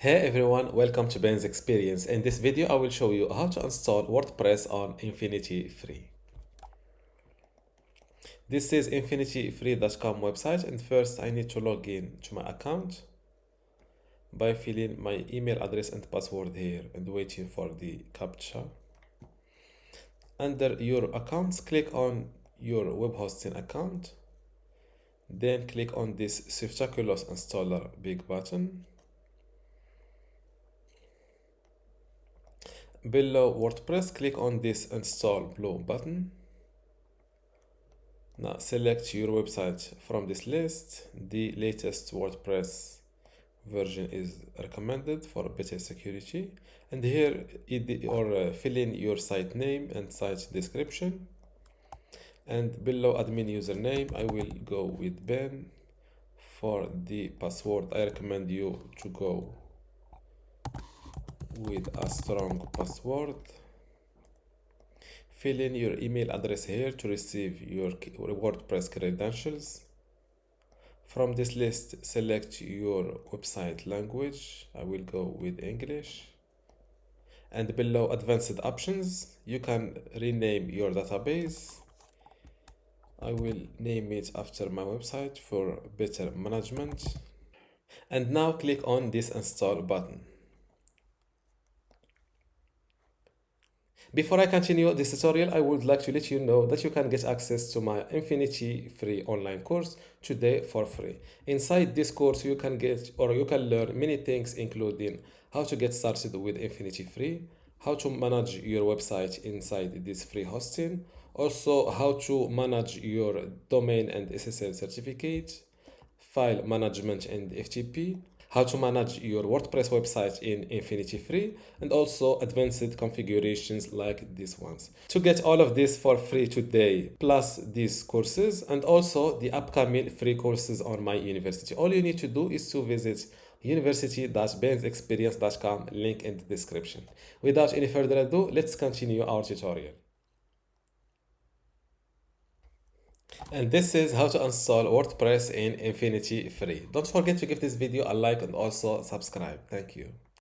Hey everyone, welcome to Ben's Experience. In this video, I will show you how to install WordPress on InfinityFree. This is InfinityFree.com website, and first I need to log in to my account by filling my email address and password here and waiting for the captcha. Under your accounts, click on your web hosting account, then click on this Swiftculous installer big button. Below WordPress, click on this install blue button. Now select your website from this list. The latest WordPress version is recommended for better security. And here fill in your site name and site description. And below admin username, I will go with Ben. For the password, I recommend you to go with a strong password. Fill in your email address here to receive your WordPress credentials. From this list, select your website language. I will go with English. And below advanced options, you can rename your database. I will name it after my website for better management. And now click on this install button. Before I continue this tutorial, I would like to let you know that you can get access to my InfinityFree online course today for free. Inside this course, you can learn many things, including how to get started with InfinityFree, how to manage your website inside this free hosting, also how to manage your domain and SSL certificate, file management and FTP, how to manage your WordPress website in InfinityFree, and also advanced configurations like these ones. To get all of this for free today, plus these courses, and also the upcoming free courses on my university, all you need to do is to visit university-bensexperience.com, link in the description. Without any further ado, let's continue our tutorial. And this is how to install WordPress in InfinityFree. Don't forget to give this video a like and also subscribe. Thank you.